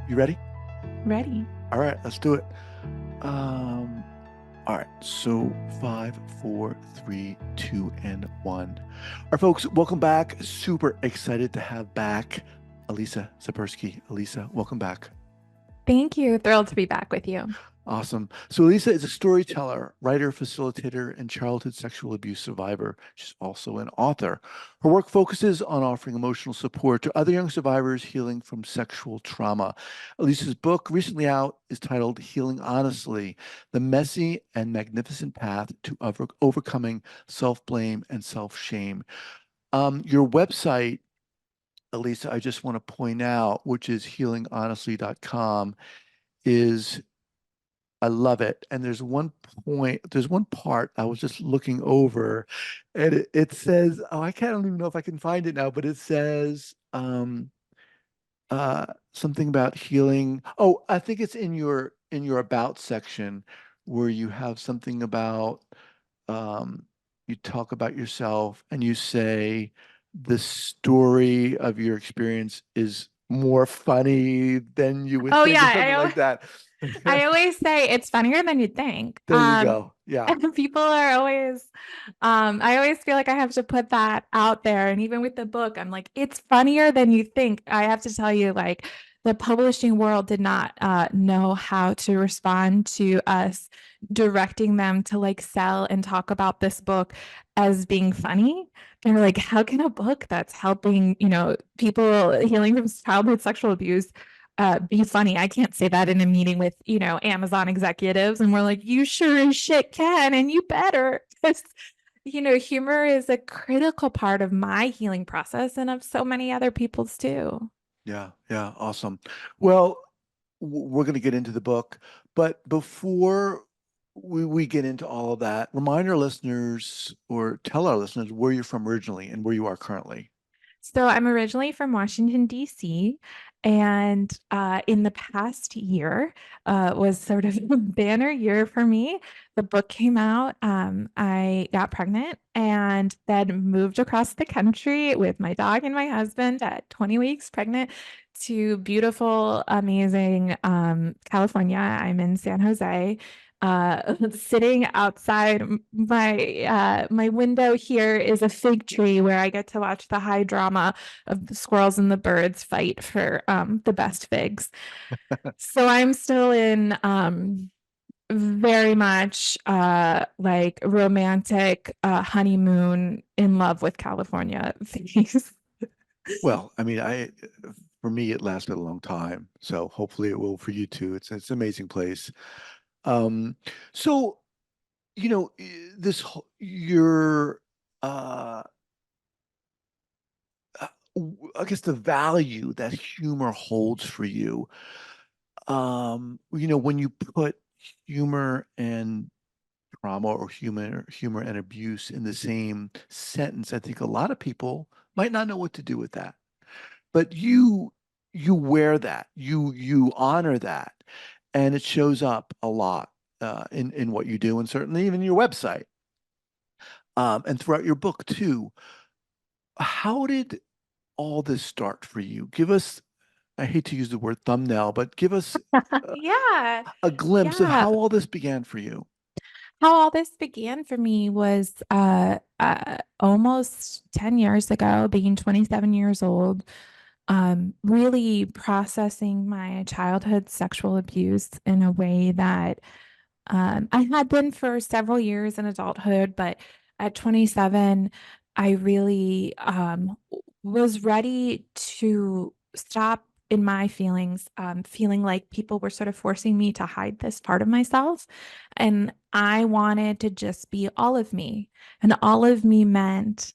You ready? Ready. All right, let's do it. Um, all right, so five, four, three, two, and one. All right, folks, welcome back. Super excited to have back Alisa Zipursky. Alisa, welcome back. Thank you. Thrilled to be back with you. Awesome. So Lisa is a storyteller, writer, facilitator, and childhood sexual abuse survivor. She's also an author. Her work focuses on offering emotional support to other young survivors healing from sexual trauma. Lisa's book, recently out, is titled Healing Honestly: The Messy and Magnificent Path to Overcoming Self-Blame and Self-Shame. Your website, Elisa, I just want to point out, which is healinghonestly.com, is I love it. And there's one part I was just looking over, and it says, oh, I can't even know if I can find it now, but it says something about healing. Oh, I think it's in your about section where you have something about you talk about yourself and you say the story of your experience is more funny than you would Oh think, yeah, or something like that. I always say it's funnier than you'd think. There you go. Yeah. And people are always, I always feel like I have to put that out there. And even with the book, I'm like, it's funnier than you think. I have to tell you, like, the publishing world did not know how to respond to us directing them to like sell and talk about this book as being funny. And we're like, how can a book that's helping, people healing from childhood sexual abuse be funny? I can't say that in a meeting with, Amazon executives. And we're like, you sure as shit can, and you better. Because, humor is a critical part of my healing process and of so many other people's too. Yeah, yeah, awesome. Well, we're going to get into the book, but before we get into all of that, remind our listeners or tell our listeners where you're from originally and where you are currently. So I'm originally from Washington, D.C. And in the past year was sort of a banner year for me. The book came out. I got pregnant and then moved across the country with my dog and my husband at 20 weeks pregnant to beautiful, amazing California. I'm in San Jose. Sitting outside my window here is a fig tree where I get to watch the high drama of the squirrels and the birds fight for the best figs. So I'm still in very much like romantic honeymoon in love with California phase. Well, I mean, I for me it lasted a long time, so hopefully it will for you too. It's an amazing place. Um, so this your uh I guess the value that humor holds for you. When you put humor and trauma or humor and abuse in the same sentence, I think a lot of people might not know what to do with that. But you wear that, you honor that, and it shows up a lot in what you do, and certainly even your website, and throughout your book too. How did all this start for you? Give us, I hate to use the word thumbnail, but give us uh, Yeah. a glimpse of Yeah. how all this began for you. How all this began for me was almost 10 years ago, being 27 years old, really processing my childhood sexual abuse in a way that I had been for several years in adulthood, but at 27, I really was ready to stop in my feelings, feeling like people were sort of forcing me to hide this part of myself. And I wanted to just be all of me. And all of me meant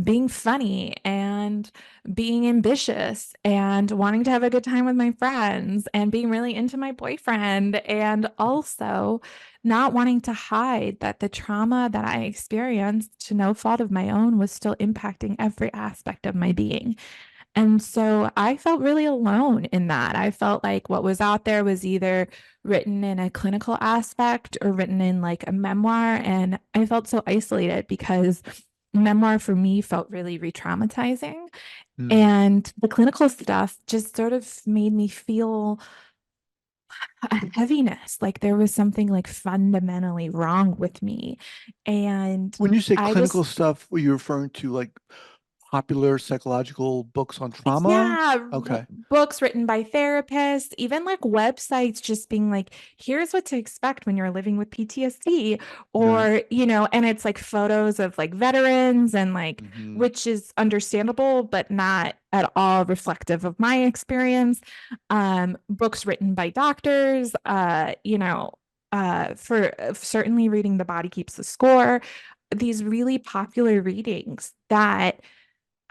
being funny and being ambitious and wanting to have a good time with my friends and being really into my boyfriend and also not wanting to hide that the trauma that I experienced to no fault of my own was still impacting every aspect of my being. And so I felt really alone in that. I felt like what was out there was either written in a clinical aspect or written in like a memoir. And I felt so isolated because memoir for me felt really re-traumatizing. Mm. And the clinical stuff just sort of made me feel a heaviness, like there was something like fundamentally wrong with me. And When you say I clinical just stuff, were you referring to like popular psychological books on trauma? Yeah, Okay. books written by therapists, even like websites just being like, here's what to expect when you're living with PTSD, Right. or, and it's like photos of like veterans and like, Hmm. which is understandable, but not at all reflective of my experience. Books written by doctors, for certainly reading The Body Keeps the Score, these really popular readings that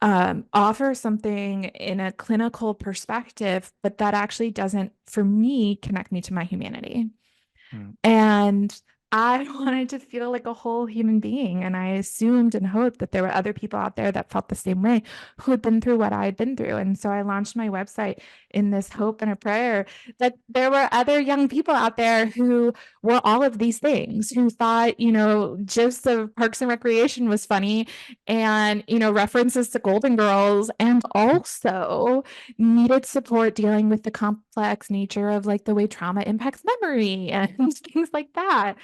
offer something in a clinical perspective, but that actually doesn't, for me, connect me to my humanity. Mm. And I wanted to feel like a whole human being. And I assumed and hoped that there were other people out there that felt the same way, who had been through what I had been through. And so I launched my website in this hope and a prayer that there were other young people out there who were all of these things, who thought, just of Parks and Recreation was funny, and, references to Golden Girls, and also needed support dealing with the complex nature of like the way trauma impacts memory and things like that.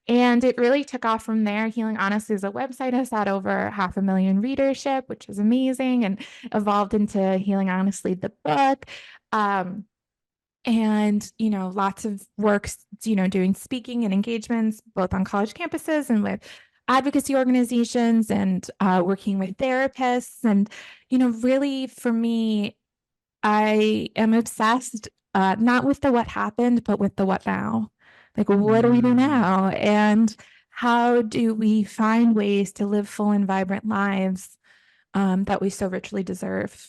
And it really took off from there. Healing Honestly as a website has had over 500,000 readership, which is amazing, and evolved into Healing Honestly, the book. Um, and lots of works, doing speaking and engagements both on college campuses and with advocacy organizations, and working with therapists. And really for me, I am obsessed, not with the what happened, but with the what now. Like, what do we do Mm. now? And how do we find ways to live full and vibrant lives, that we so richly deserve?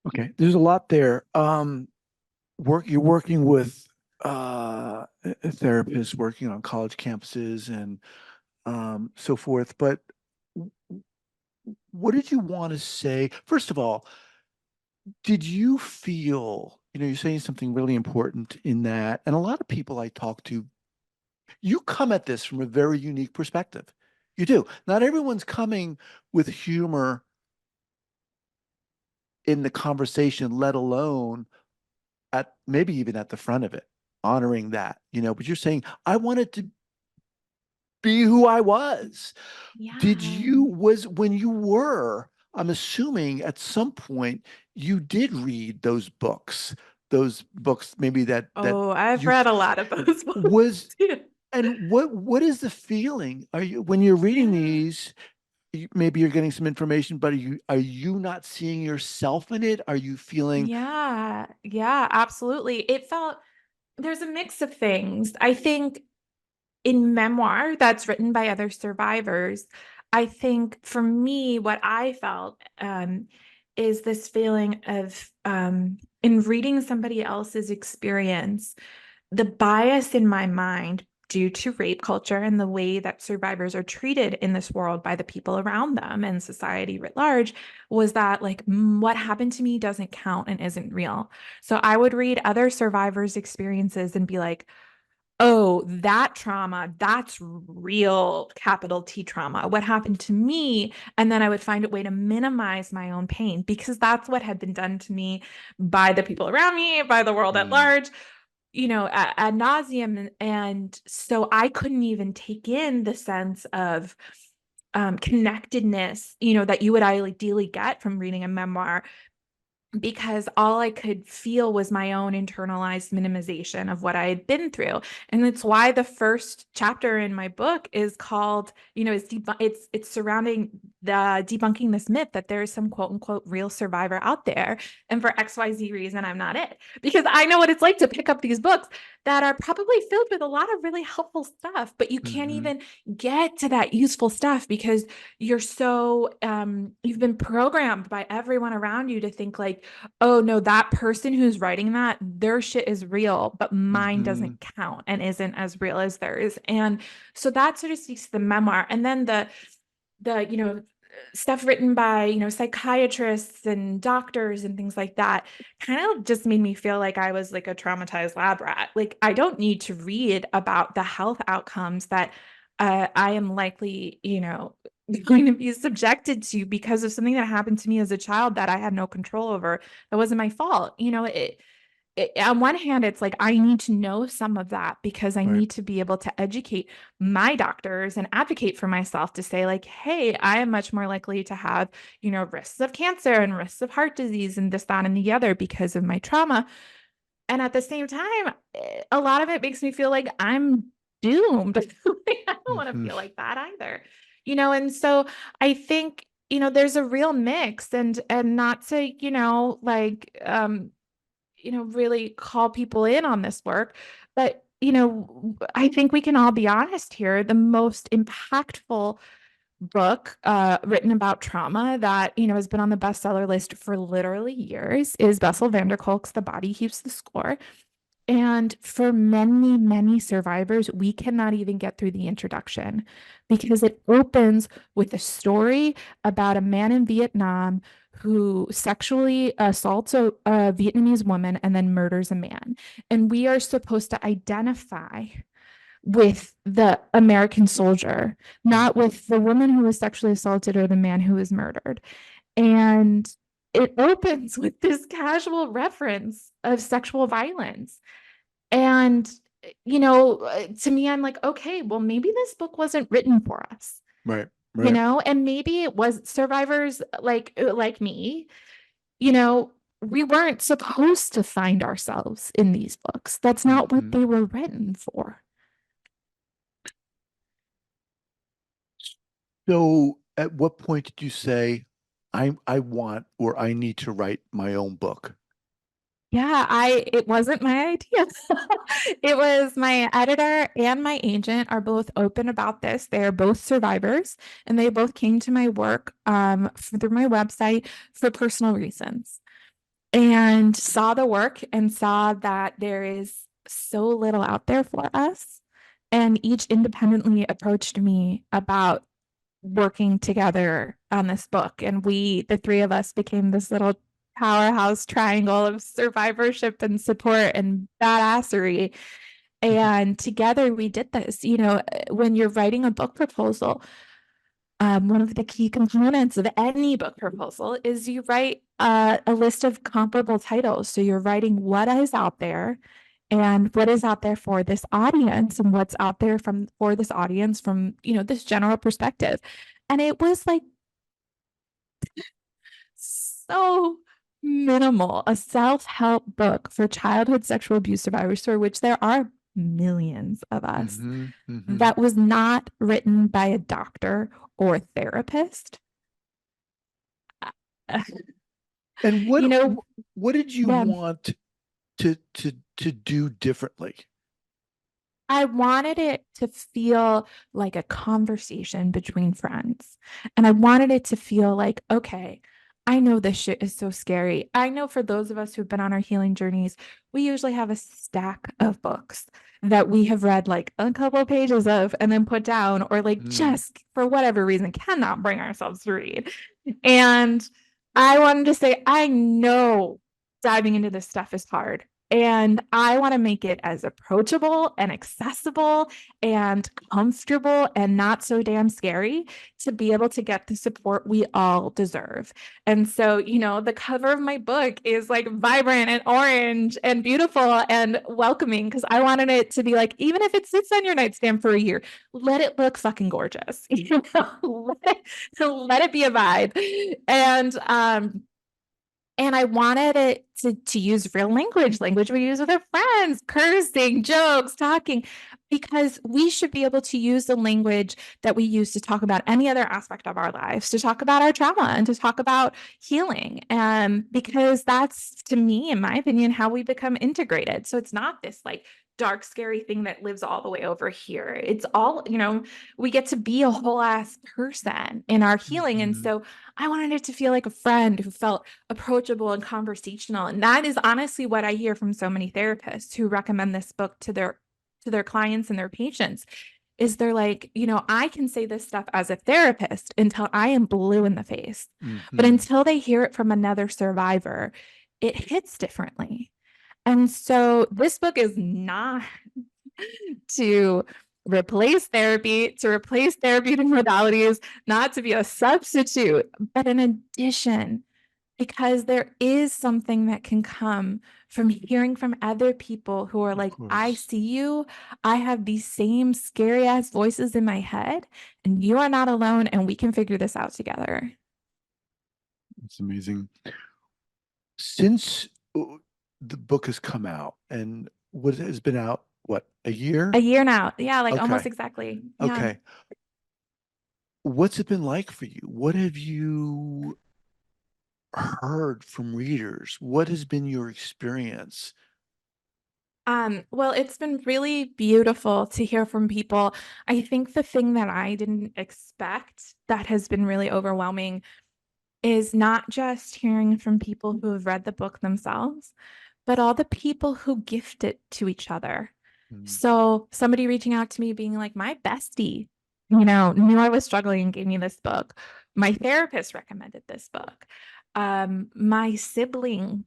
Okay. There's a lot there. You're working with therapists working on college campuses and so forth. But what did you want to say? First of all, did you feel, you're saying something really important in that, and a lot of people I talk to, you come at this from a very unique perspective. You do. Not everyone's coming with humor in the conversation, let alone at maybe even at the front of it, honoring that, but you're saying, I wanted to be who I was. Did Yeah. you, was when you were, I'm assuming at some point you did read those books maybe that Oh, I've you read a lot of those books was, too. and what is the feeling? Are you, when you're reading Yeah. these, maybe you're getting some information, but are you not seeing yourself in it? Are you feeling, Yeah. Yeah, absolutely. There's a mix of things. I think in memoir that's written by other survivors, I think for me, what I felt, is this feeling of, in reading somebody else's experience, the bias in my mind due to rape culture and the way that survivors are treated in this world by the people around them and society writ large was that, like, what happened to me doesn't count and isn't real. So I would read other survivors' experiences and be like, oh, that trauma, that's real capital T trauma. What happened to me? And then I would find a way to minimize my own pain, because that's what had been done to me by the people around me, by the world at mm, large, ad nauseum. And so I couldn't even take in the sense of connectedness, that you would ideally get from reading a memoir, because all I could feel was my own internalized minimization of what I had been through. And it's why the first chapter in my book is called, it's surrounding the debunking this myth that there is some quote unquote real survivor out there. And for XYZ reason, I'm not it. Because I know what it's like to pick up these books that are probably filled with a lot of really helpful stuff, but you can't mhm, even get to that useful stuff because you've been programmed by everyone around you to think like, oh no, that person who's writing that, their shit is real, but mine doesn't mhm. count and isn't as real as theirs. And so that sort of speaks to the memoir. And then the stuff written by, psychiatrists and doctors and things like that kind of just made me feel like I was like a traumatized lab rat. Like, I don't need to read about the health outcomes that I am likely, going to be subjected to because of something that happened to me as a child that I had no control over. That wasn't my fault. On one hand, it's like I need to know some of that because I Right. need to be able to educate my doctors and advocate for myself to say, like, hey, I am much more likely to have, risks of cancer and risks of heart disease and this, that, and the other because of my trauma. And at the same time, a lot of it makes me feel like I'm doomed. I don't want to Hmm. feel like that either. And so I think, there's a real mix and not to, really call people in on this work. But, I think we can all be honest here. The most impactful book written about trauma that, has been on the bestseller list for literally years is Bessel van der Kolk's The Body Keeps the Score. And for many, many survivors, we cannot even get through the introduction because it opens with a story about a man in Vietnam who sexually assaults a Vietnamese woman and then murders a man. And we are supposed to identify with the American soldier, not with the woman who was sexually assaulted or the man who was murdered. And it opens with this casual reference of sexual violence. And, to me, I'm like, okay, well, maybe this book wasn't written for us, Right. Right. and maybe it was survivors like me, you know, we weren't supposed to find ourselves in these books. That's not what Hmm. they were written for. So at what point did you say, I want or I need to write my own book? Yeah, it wasn't my idea. It was my editor and my agent are both open about this. They are both survivors and they both came to my work through my website for personal reasons and saw the work and saw that there is so little out there for us. And each independently approached me about working together on this book. And the three of us, became this little powerhouse triangle of survivorship and support and badassery. And together we did this. When you're writing a book proposal, one of the key components of any book proposal is you write a list of comparable titles. So you're writing what is out there and what is out there for this audience and what's out there for this audience from, this general perspective. And it was like so minimal, a self-help book for childhood sexual abuse survivors, for which there are millions of us, Hmm. Hmm. that was not written by a doctor or a therapist. And you know, what did you yeah, want to do differently? I wanted it to feel like a conversation between friends. And I wanted it to feel like, okay, I know this shit is so scary. I know for those of us who've been on our healing journeys, we usually have a stack of books that we have read like a couple of pages of and then put down, or like Mm. just for whatever reason cannot bring ourselves to read. And I wanted to say, I know diving into this stuff is hard. And I want to make it as approachable and accessible and comfortable and not so damn scary to be able to get the support we all deserve. And so, the cover of my book is like vibrant and orange and beautiful and welcoming because I wanted it to be like, even if it sits on your nightstand for a year, let it look fucking gorgeous. Let it be a vibe. And I wanted it to use real language we use with our friends, cursing, jokes, talking, because we should be able to use the language that we use to talk about any other aspect of our lives, to talk about our trauma and to talk about healing. Because that's, to me, in my opinion, how we become integrated. So it's not this like dark, scary thing that lives all the way over here. It's all, we get to be a whole ass person in our healing. And Hmm. so I wanted it to feel like a friend who felt approachable and conversational. And that is honestly what I hear from so many therapists who recommend this book to their clients and their patients, is they're like, I can say this stuff as a therapist until I am blue in the face. But Hmm. until they hear it from another survivor, it hits differently. And so this book is not to replace therapy, to replace therapeutic modalities, not to be a substitute, but an addition, because there is something that can come from hearing from other people who are Of like, I course. see you. I have these same scary ass voices in my head, and you are not alone, and we can figure this out together. It's amazing. Since the book has come out and what has been out, what, a A year? year now. Yeah, like almost Okay. exactly. Yeah. Okay. What's it been like for you? What have you heard from readers? What has been your experience? Well, it's been really beautiful to hear from people. I think the thing that I didn't expect that has been really overwhelming is not just hearing from people who have read the book themselves, but all the people who gift it to each other. Mm, So somebody reaching out to me being like, my bestie, knew I was struggling and gave me this book. My therapist recommended this book. My sibling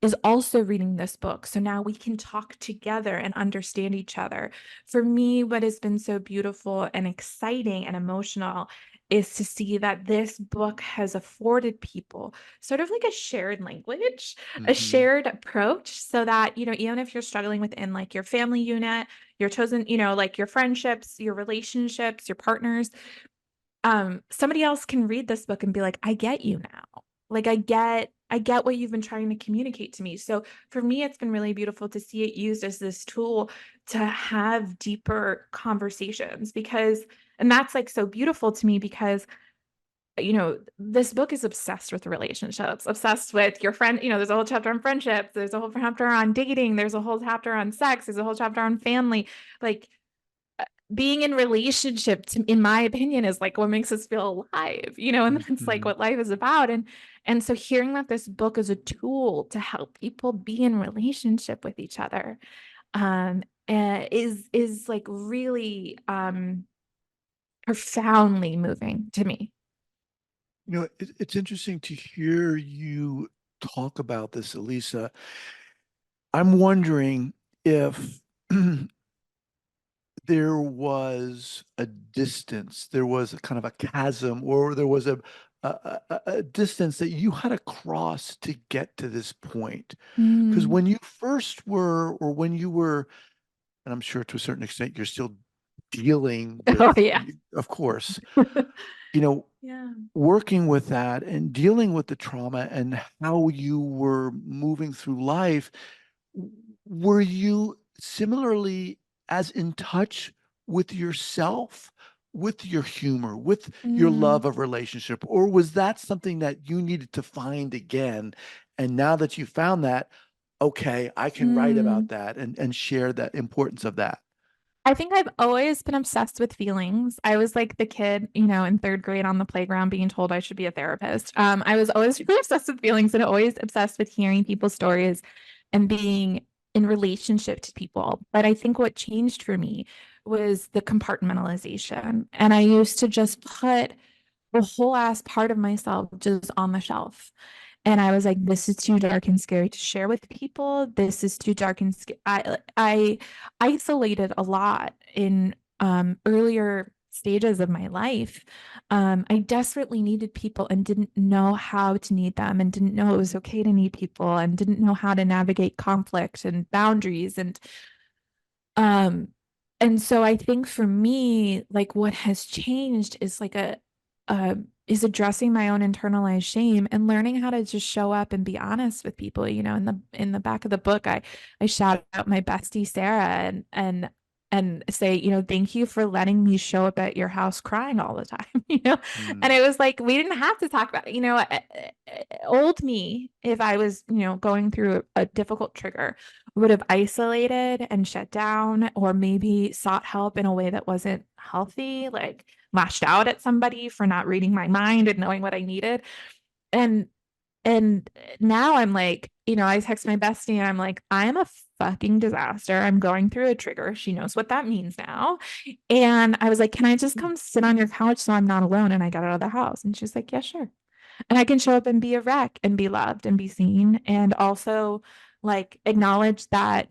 is also reading this book. So now we can talk together and understand each other. For me, what has been so beautiful and exciting and emotional is to see that this book has afforded people sort of like a shared language, a mhm. shared approach, so that, even if you're struggling within like your family unit, your chosen, like your friendships, your relationships, your partners, somebody else can read this book and be like, I get you now. Like I get what you've been trying to communicate to me. So for me, it's been really beautiful to see it used as this tool to have deeper conversations, and that's like so beautiful to me because this book is obsessed with relationships, obsessed with your friend. There's a whole chapter on friendships, there's a whole chapter on dating, there's a whole chapter on sex, there's a whole chapter on family. Like being in relationship, in my opinion, is like what makes us feel alive, and that's like Mhm. what life is about. And so hearing that this book is a tool to help people be in relationship with each other, is like really profoundly moving to me. It's interesting to hear you talk about this, Elisa. I'm wondering if there was a distance, there was a kind of a chasm, or there was a distance that you had to cross to get to this point. Because Mm. when you first were, or when you were, and I'm sure to a certain extent you're still dealing Oh with, yeah. of course, you know, Yeah. working with that and dealing with the trauma and how you were moving through life, were you similarly as in touch with yourself, with your humor, with your Mm. love of relationship, or was that something that you needed to find again? And now that you found that, okay, I can write about Mm. that and share that importance of that. I think I've always been obsessed with feelings. I was like the kid, in third grade on the playground being told I should be a therapist. I was always really obsessed with feelings and always obsessed with hearing people's stories and being in relationship to people. But I think what changed for me was the compartmentalization. And I used to just put the whole ass part of myself just on the shelf. And I was like, this is too dark and scary to share with people. This is too dark and scary. I isolated a lot in earlier stages of my life. I desperately needed people and didn't know how to need them, and didn't know it was okay to need people, and didn't know how to navigate conflict and boundaries. Um, and so I think for me, like what has changed is like is addressing my own internalized shame and learning how to just show up and be honest with people. In the back of the book, I shout out my bestie Sarah and say, thank you for letting me show up at your house crying all the time, And Mm, it was like we didn't have to talk about it, old me, if I was, going through a difficult trigger, would have isolated and shut down, or maybe sought help in a way that wasn't healthy, like lashed out at somebody for not reading my mind and knowing what I needed. And and now I'm like, I text my bestie and I'm like, I am a fucking disaster. I'm going through a trigger. She knows what that means now. And I was like, can I just come sit on your couch so I'm not alone? And I got out of the house. And she's like, yeah, sure. And I can show up and be a wreck and be loved and be seen. And also like acknowledge that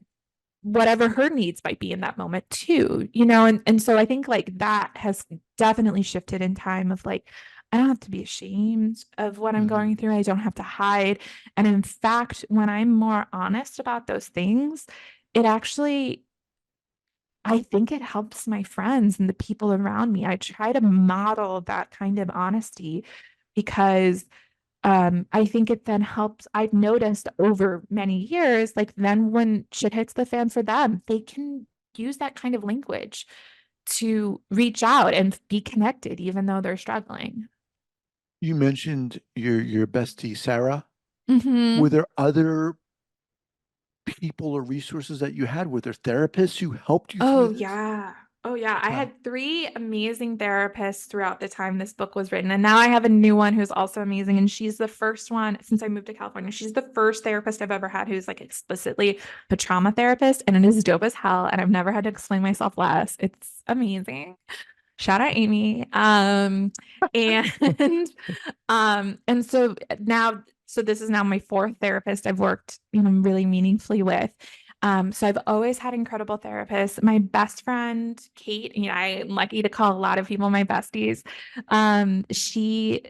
whatever her needs might be in that moment too, and so I think like that has definitely shifted in time of like, I don't have to be ashamed of what I'm Hmm. going through. I don't have to hide. And in fact, when I'm more honest about those things, it actually, I think it helps my friends and the people around me. I try to model that kind of honesty because I think it then helps. I've noticed over many years, like then when shit hits the fan for them, they can use that kind of language to reach out and be connected, even though they're struggling. You mentioned your bestie, Sarah. Were Hmm. there other people or resources that you had? Were there therapists who helped you through Oh, this? yeah. Oh, yeah. I Okay. had three amazing therapists throughout the time this book was written. And now I have a new one who's also amazing. And she's the first one since I moved to California. She's the first therapist I've ever had who's like explicitly a trauma therapist. And it is dope as hell. And I've never had to explain myself less. It's amazing. Shout out Amy. And and so now, so this is now my fourth therapist I've worked, really meaningfully with. So I've always had incredible therapists. My best friend, Kate, I'm lucky to call a lot of people my besties. She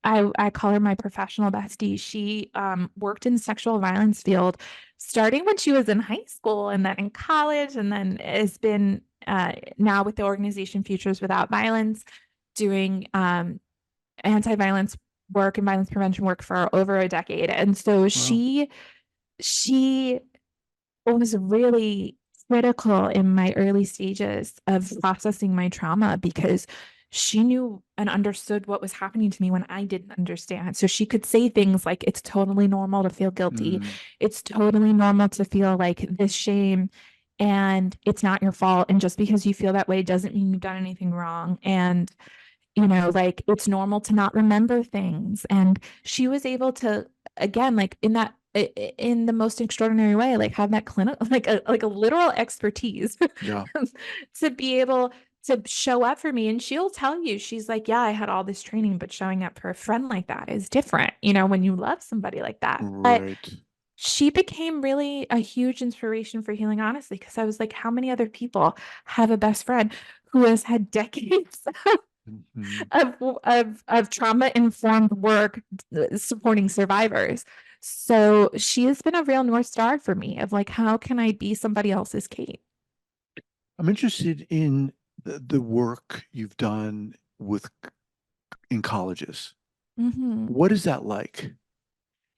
I call her my professional bestie. She worked in the sexual violence field starting when she was in high school and then in college, and then has been now with the organization Futures Without Violence, doing anti-violence work and violence prevention work for over a decade. And so Wow. she was really critical in my early stages of processing my trauma because she knew and understood what was happening to me when I didn't understand. So she could say things like, it's totally normal to feel guilty. Mm, It's totally normal to feel like this shame, and it's not your fault. And just because you feel that way doesn't mean you've done anything wrong. And like it's normal to not remember things. And she was able to, again, like in the most extraordinary way, like have that clinical, like a literal expertise yeah. to be able to show up for me. And she'll tell you, she's like, yeah, I had all this training, but showing up for a friend like that is different, when you love somebody like that. But Right. she became really a huge inspiration for healing, honestly, because I was like, how many other people have a best friend who has had decades Hmm. of trauma informed work supporting survivors. So she has been a real North Star for me of like, how can I be somebody else's Kate? I'm interested in the work you've done in colleges. Hmm. What is that like?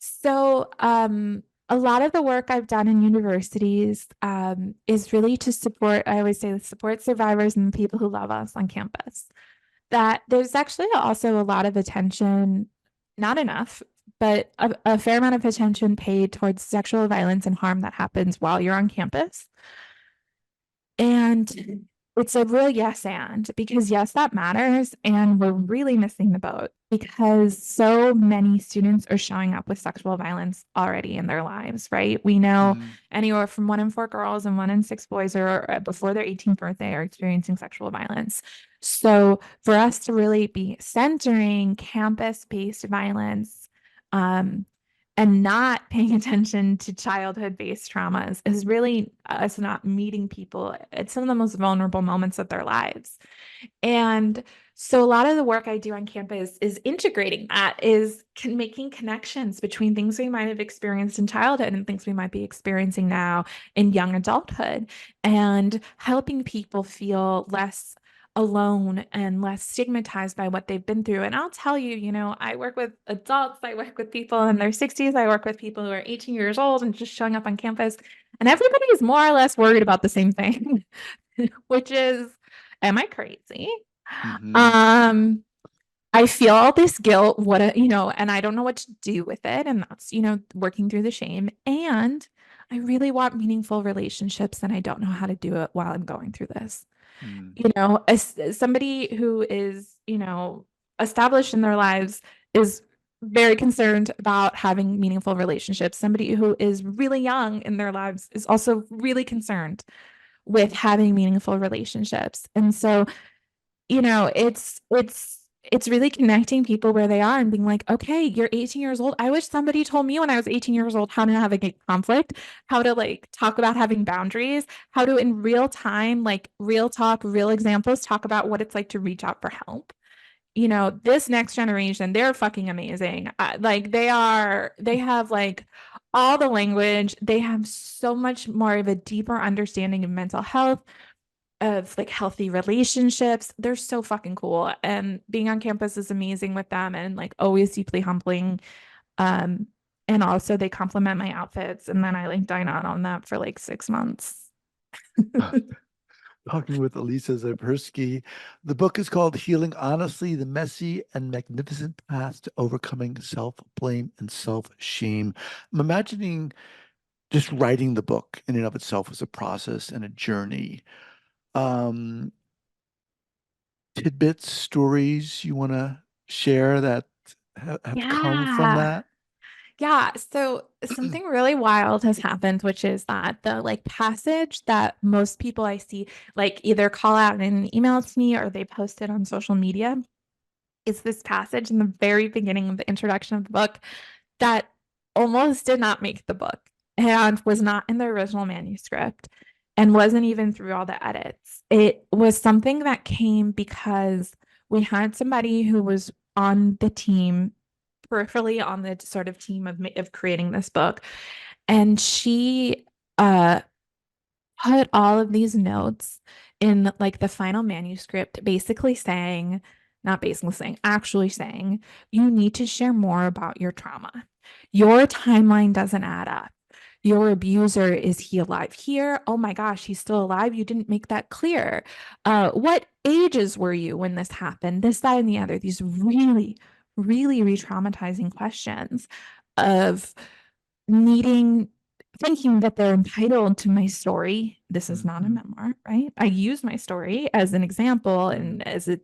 So, a lot of the work I've done in universities is really to support, I always say, support survivors and the people who love us on campus. That there's actually also a lot of attention, not enough, but a fair amount of attention paid towards sexual violence and harm that happens while you're on campus. And it's a real yes and because yes, that matters. And we're really missing the boat because so many students are showing up with sexual violence already in their lives, right? We know Mm, anywhere from 1 in 4 girls and 1 in 6 boys are before their 18th birthday are experiencing sexual violence. So for us to really be centering campus-based violence, um, and not paying attention to childhood-based traumas is really us not meeting people at some of the most vulnerable moments of their lives. And so a lot of the work I do on campus is integrating that, is making connections between things we might have experienced in childhood and things we might be experiencing now in young adulthood, and helping people feel less alone and less stigmatized by what they've been through. And I'll tell you, I work with adults, I work with people in their 60s, I work with people who are 18 years old and just showing up on campus, and everybody is more or less worried about the same thing, which is, am I crazy? hmm. Um, I feel all this guilt, and I don't know what to do with it. And that's, working through the shame. And I really want meaningful relationships, and I don't know how to do it while I'm going through this. Mm, As somebody who is, established in their lives is very concerned about having meaningful relationships. Somebody who is really young in their lives is also really concerned with having meaningful relationships. And so, it's it's really connecting people where they are and being like, okay, you're 18 years old. I wish somebody told me when I was 18 years old how to navigate conflict, how to like talk about having boundaries, how to in real time, like real talk, real examples, talk about what it's like to reach out for help. This next generation, they're fucking amazing. Like they have like all the language. They have so much more of a deeper understanding of mental health, of like healthy relationships. They're so fucking cool. And being on campus is amazing with them and like always deeply humbling. Um, and also they compliment my outfits and then I like dine out on that for like 6 months. Talking with Alisa Zipursky. The book is called Healing Honestly, The Messy and Magnificent Path to Overcoming Self-Blame and Self-Shame. I'm imagining just writing the book in and of itself was a process and a journey. Um, Tidbits, stories you want to share that have come from Yeah. that? Yeah, so something really wild has happened, which is that the like passage that most people I see like either call out in an email to me or they post it on social media is this passage in the very beginning of the introduction of the book that almost did not make the book and was not in the original manuscript and wasn't even through all the edits. It was something that came because we had somebody who was on the team, peripherally on the sort of team of creating this book, and she uh put all of these notes in like the final manuscript, basically saying, not basically saying, actually saying, you need to share more about your trauma. Your timeline doesn't add up. Your abuser, is he alive here? Oh my gosh, he's still alive. You didn't make that clear. What ages were you when this happened? This, that, and the other. These really, really re-traumatizing questions of needing thinking that they're entitled to my story. This is not a Mhm. memoir, right? I use my story as an example and as a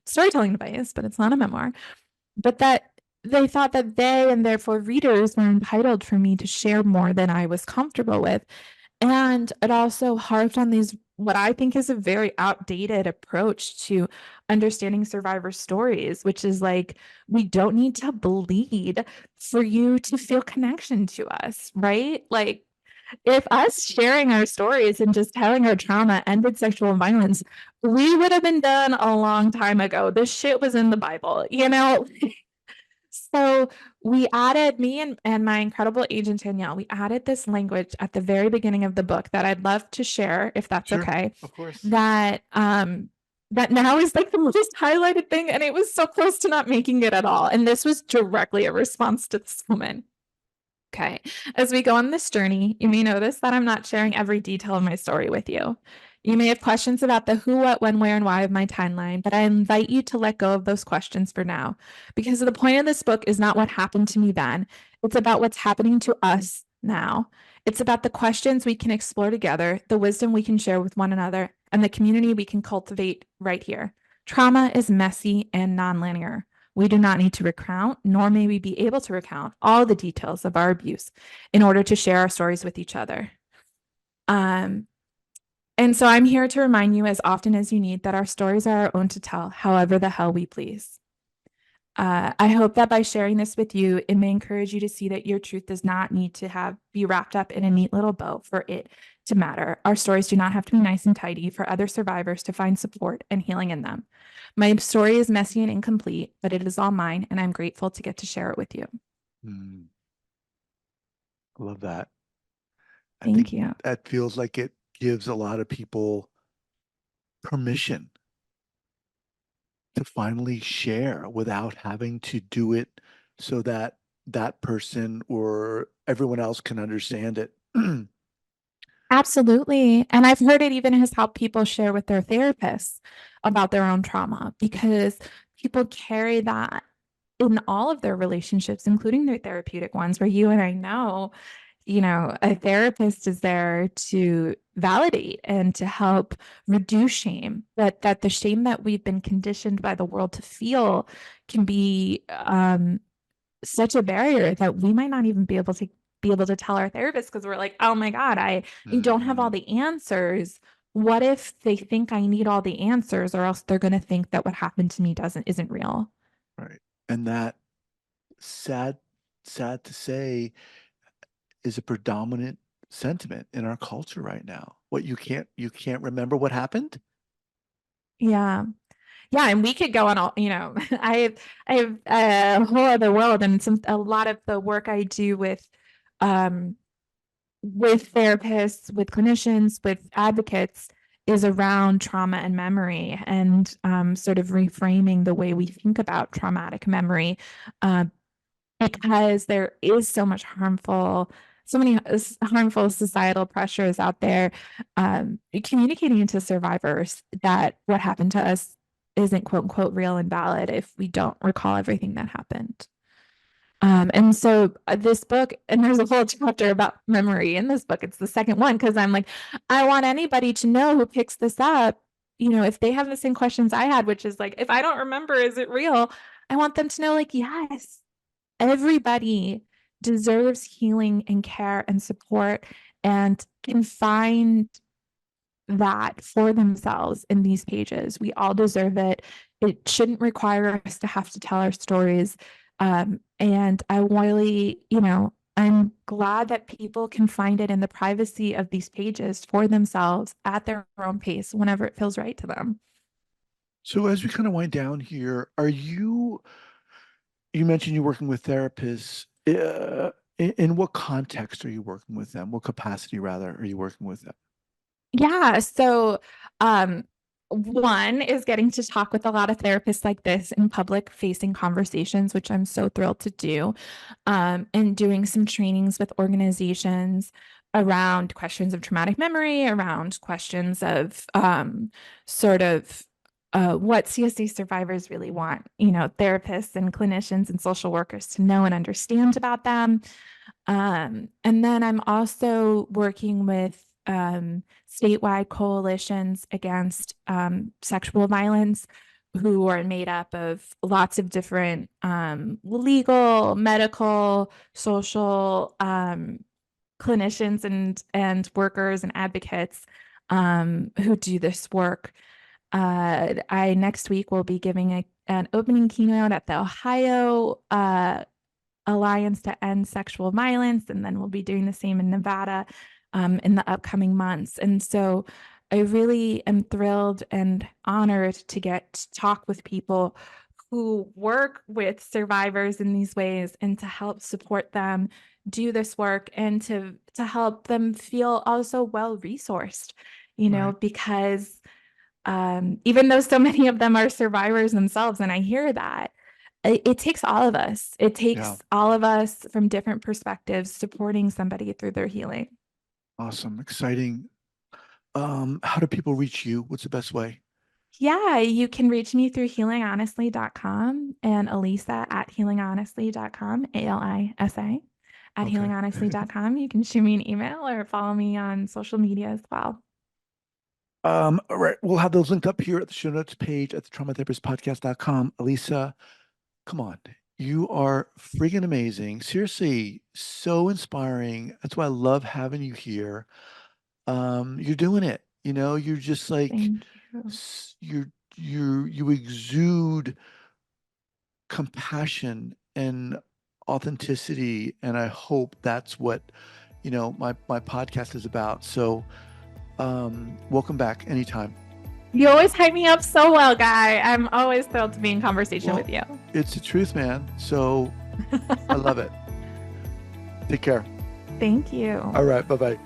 storytelling device, but it's not a memoir. But that they thought that they and therefore readers were entitled for me to share more than I was comfortable with. And it also harped on these, what I think is a very outdated approach to understanding survivor stories, which is like, we don't need to bleed for you to feel connection to us, right? Like, if us sharing our stories and just telling our trauma ended sexual violence, we would have been done a long time ago. This shit was in the Bible, you know? So we added me and my incredible agent Danielle, we added this language at the very beginning of the book that I'd love to share, if that's Sure, okay. of course. That now is like the most highlighted thing, and it was so close to not making it at all. And this was directly a response to this woman. Okay. As we go on this journey, you may notice that I'm not sharing every detail of my story with you. You may have questions about the who, what, when, where, and why of my timeline, but I invite you to let go of those questions for now, because the point of this book is not what happened to me then. It's about what's happening to us now. It's about the questions we can explore together, the wisdom we can share with one another, and the community we can cultivate right here. Trauma is messy and nonlinear. We do not need to recount, nor may we be able to recount all the details of our abuse in order to share our stories with each other. Um, and so I'm here to remind you as often as you need that our stories are our own to tell, however the hell we please. I hope that by sharing this with you, it may encourage you to see that your truth does not need to be wrapped up in a neat little bow for it to matter. Our stories do not have to be nice and tidy for other survivors to find support and healing in them. My story is messy and incomplete, but it is all mine, and I'm grateful to get to share it with you. Mm, I love that. I think Thank you. that feels like it gives a lot of people permission to finally share without having to do it so that that person or everyone else can understand it. Absolutely. And I've heard it even has helped people share with their therapists about their own trauma because people carry that in all of their relationships, including their therapeutic ones, where you and I know, a therapist is there to validate and to help reduce shame, but that the shame that we've been conditioned by the world to feel can be such a barrier that we might not even be able to tell our therapist because we're like, oh my God, I don't have all Mhm. the answers. what if they think I need all the answers, or else they're going to think that what happened to me isn't real. Right. And that sad, sad to say is a predominant sentiment in our culture right now. What you can't remember what happened? Yeah. Yeah, and we could go on all, I have a whole other world, and a lot of the work I do um with therapists, with clinicians, with advocates is around trauma and memory, and sort of reframing the way we think about traumatic memory, uh, because there is so many harmful societal pressures out there, communicating to survivors that what happened to us isn't quote unquote real and valid if we don't recall everything that happened. And so this book, and there's a whole chapter about memory in this book. It's the second one because I'm like, I want anybody to know who picks this up, if they have the same questions I had, which is like, if I don't remember, is it real? I want them to know, like, yes, everybody deserves healing and care and support, and can find that for themselves in these pages. We all deserve it. It shouldn't require us to have to tell our stories. And I really, I'm glad that people can find it in the privacy of these pages for themselves at their own pace whenever it feels right to them. So as we kind of wind down here, you mentioned you're working with therapists. In what context are you working with them? What capacity, rather, are you working with them? Yeah. So, one is getting to talk with a lot of therapists like this in public facing conversations, which I'm so thrilled to do, and doing some trainings with organizations around questions of traumatic memory, around questions of sort of what CSA survivors really want, therapists and clinicians and social workers to know and understand about them. And then I'm also working with statewide coalitions against sexual violence, who are made up of lots of different legal, medical, social clinicians and workers and advocates who do this work. I next week will be giving an opening keynote at the Ohio Alliance to End Sexual Violence, and then we'll be doing the same in Nevada in the upcoming months. And so I really am thrilled and honored to get to talk with people who work with survivors in these ways, and to help support them do this work, and to help them feel also well resourced, Right. because even though so many of them are survivors themselves, and I hear that, it takes all of us. It Yeah. takes all of us from different perspectives supporting somebody through their healing. Awesome. Exciting. How do people reach you? What's the best way? Yeah, you can reach me through healinghonestly.com, and Alisa at healinghonestly.com, ALISA at Okay. healinghonestly.com. You can shoot me an email or follow me on social media as well. All right. We'll have those linked up here at the show notes page at the traumatherapistpodcast.com. Alisa, come on. You are freaking amazing. Seriously, so inspiring. That's why I love having you here. You're doing it. You're just like Thank you. you exude compassion and authenticity, and I hope that's what, my podcast is about. So, welcome back anytime. You always hype me up so well, Guy. I'm always thrilled to be in conversation Well, with you. it's the truth, man. So I love it. Take care. Thank you. All right. Bye bye.